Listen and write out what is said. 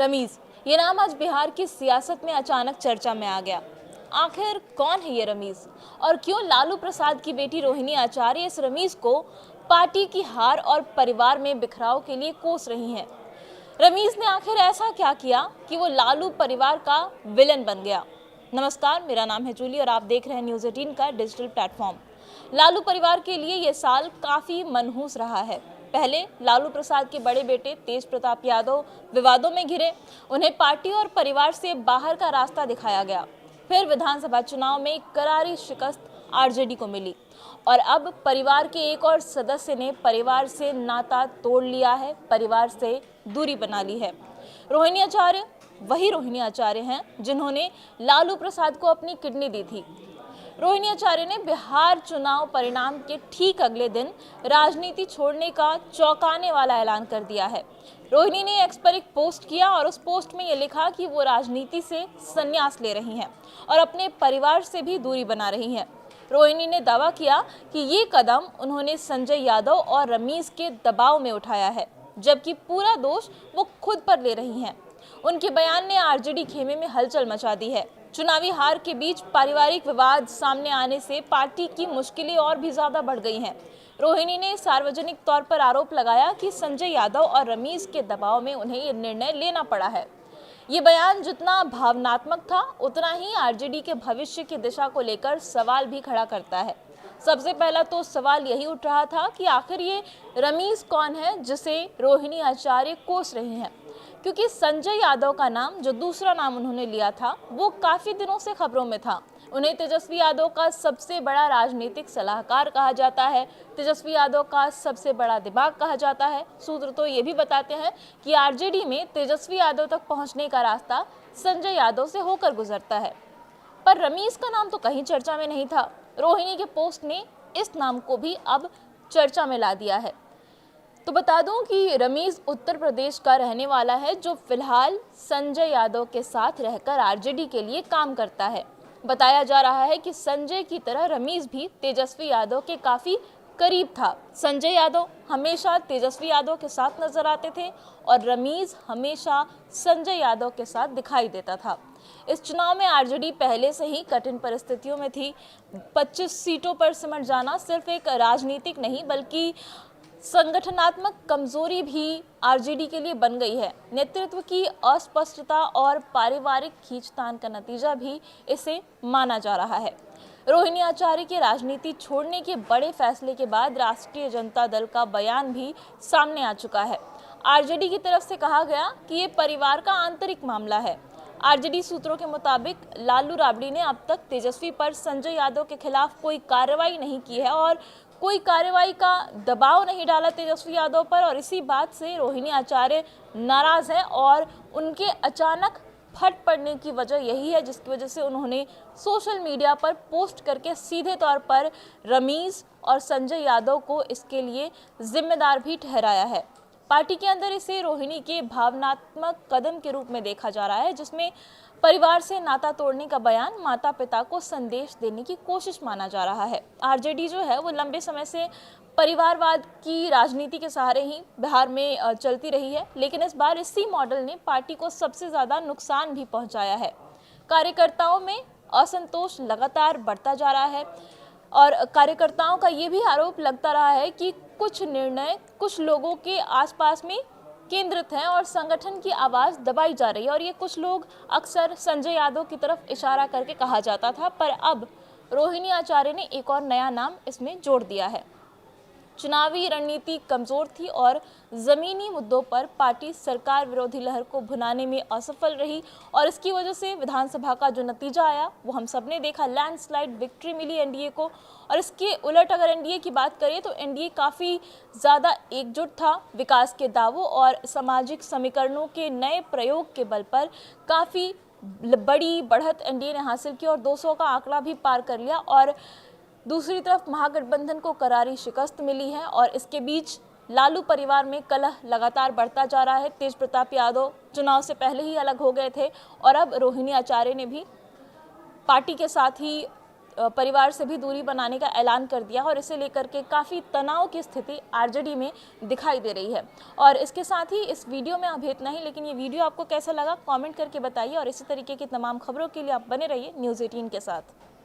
रमीज, ये नाम आज बिहार की सियासत में अचानक चर्चा में आ गया। आखिर कौन है ये रमीज और क्यों लालू प्रसाद की बेटी रोहिणी आचार्य इस रमीज को पार्टी की हार और परिवार में बिखराव के लिए कोस रही हैं? रमीज ने आखिर ऐसा क्या किया कि वो लालू परिवार का विलन बन गया? नमस्कार, मेरा नाम है जूली और आप देख रहे हैं न्यूज़ 18 का डिजिटल प्लेटफॉर्म। लालू परिवार के लिए ये साल काफ़ी मनहूस रहा है। पहले लालू प्रसाद के बड़े बेटे तेज प्रताप यादव विवादों में घिरे, उन्हें पार्टी और परिवार से बाहर का रास्ता दिखाया गया। फिर विधानसभा चुनाव में करारी शिकस्त आरजेडी को मिली और अब परिवार के एक और सदस्य ने परिवार से नाता तोड़ लिया है, परिवार से दूरी बना ली है। रोहिणी आचार्य वही रोहिणी आचार्य हैं जिन्होंने लालू प्रसाद को अपनी किडनी दी थी। रोहिणी आचार्य ने बिहार चुनाव परिणाम के ठीक अगले दिन राजनीति छोड़ने का चौंकाने वाला ऐलान कर दिया है। रोहिणी ने एक्स पर एक पोस्ट किया और उस पोस्ट में ये लिखा कि वो राजनीति से संन्यास ले रही हैं और अपने परिवार से भी दूरी बना रही हैं। रोहिणी ने दावा किया कि ये कदम उन्होंने संजय यादव और रमीज के दबाव में उठाया है, जबकि पूरा दोष वो खुद पर ले रही हैं। उनके बयान ने आरजेडी खेमे में हलचल मचा दी है। चुनावी हार के बीच पारिवारिक विवाद सामने आने से पार्टी की मुश्किलें और भी ज्यादा बढ़ गई हैं। रोहिणी ने सार्वजनिक तौर पर आरोप लगाया कि संजय यादव और रमीज के दबाव में उन्हें ये निर्णय लेना पड़ा है। ये बयान जितना भावनात्मक था, उतना ही आरजेडी के भविष्य की दिशा को लेकर सवाल भी खड़ा करता है। सबसे पहला तो सवाल यही उठ रहा था कि आखिर ये रमीज कौन है जिसे रोहिणी आचार्य कोस रही हैं, क्योंकि संजय यादव का नाम, जो दूसरा नाम उन्होंने लिया था, वो काफी दिनों से खबरों में था। उन्हें तेजस्वी यादव का सबसे बड़ा राजनीतिक सलाहकार कहा जाता है, तेजस्वी यादव का सबसे बड़ा दिमाग कहा जाता है। सूत्र तो ये भी बताते हैं कि आरजेडी में तेजस्वी यादव तक पहुंचने का रास्ता संजय यादव से होकर गुजरता है। पर रमीज का नाम तो कहीं चर्चा में नहीं था। रोहिणी के पोस्ट ने इस नाम को भी अब चर्चा में ला दिया है। तो बता दूं कि रमीज उत्तर प्रदेश का रहने वाला है, जो फिलहाल संजय यादव के साथ रहकर आरजेडी के लिए काम करता है। बताया जा रहा है कि संजय की तरह रमीज भी तेजस्वी यादव के काफी करीब था। संजय यादव हमेशा तेजस्वी यादव के साथ नजर आते थे और रमीज हमेशा संजय यादव के साथ दिखाई देता था। इस चुनाव में आरजेडी पहले से ही कठिन परिस्थितियों में थी। 25 सीटों पर सिमट जाना सिर्फ एक राजनीतिक नहीं बल्कि संगठनात्मक कमजोरी भी आरजेडी के लिए बन गई है। नेतृत्व की अस्पष्टता और पारिवारिक खींचतान का नतीजा भी इसे माना जा रहा है। रोहिणी आचार्य के राजनीति छोड़ने के बड़े फैसले के बाद राष्ट्रीय जनता दल का बयान भी सामने आ चुका है। आरजेडी की तरफ से कहा गया कि ये परिवार का आंतरिक मामला है। आरजेडी सूत्रों के मुताबिक लालू राबड़ी ने अब तक तेजस्वी पर संजय यादव के खिलाफ कोई कार्रवाई नहीं की है और कोई कार्रवाई का दबाव नहीं डाला तेजस्वी यादव पर, और इसी बात से रोहिणी आचार्य नाराज है और उनके अचानक फट पड़ने की वजह यही है, जिसकी वजह से उन्होंने सोशल मीडिया पर पोस्ट करके सीधे तौर पर रमीज और संजय यादव को इसके लिए जिम्मेदार भी ठहराया है। पार्टी के अंदर इसे रोहिणी के भावनात्मक कदम के रूप में देखा जा रहा है, जिसमें परिवार से नाता तोड़ने का बयान माता पिता को संदेश देने की कोशिश माना जा रहा है। आरजेडी जो है वो लंबे समय से परिवारवाद की राजनीति के सहारे ही बिहार में चलती रही है, लेकिन इस बार इसी मॉडल ने पार्टी को सबसे ज्यादा नुकसान भी पहुंचाया है। कार्यकर्ताओं में असंतोष लगातार बढ़ता जा रहा है और कार्यकर्ताओं का ये भी आरोप लगता रहा है कि कुछ निर्णय कुछ लोगों के आसपास में केंद्रित हैं और संगठन की आवाज दबाई जा रही है, और ये कुछ लोग अक्सर संजय यादव की तरफ इशारा करके कहा जाता था, पर अब रोहिणी आचार्य ने एक और नया नाम इसमें जोड़ दिया है। चुनावी रणनीति कमजोर थी और जमीनी मुद्दों पर पार्टी सरकार विरोधी लहर को भुनाने में असफल रही और इसकी वजह से विधानसभा का जो नतीजा आया वो हम सबने देखा। लैंडस्लाइड विक्ट्री मिली एनडीए को, और इसके उलट अगर एनडीए की बात करें तो एनडीए काफ़ी ज़्यादा एकजुट था। विकास के दावों और सामाजिक समीकरणों के नए प्रयोग के बल पर काफ़ी बड़ी बढ़त एनडीए ने हासिल की और 200 का आंकड़ा भी पार कर लिया। और दूसरी तरफ महागठबंधन को करारी शिकस्त मिली है और इसके बीच लालू परिवार में कलह लगातार बढ़ता जा रहा है। तेज प्रताप यादव चुनाव से पहले ही अलग हो गए थे और अब रोहिणी आचार्य ने भी पार्टी के साथ ही परिवार से भी दूरी बनाने का ऐलान कर दिया और इसे लेकर के काफ़ी तनाव की स्थिति आरजेडी में दिखाई दे रही है। और इसके साथ ही इस वीडियो में अभी इतना ही, लेकिन ये वीडियो आपको कैसा लगा कमेंट करके बताइए और इसी तरीके की तमाम खबरों के लिए आप बने रहिए न्यूज़ 18 के साथ।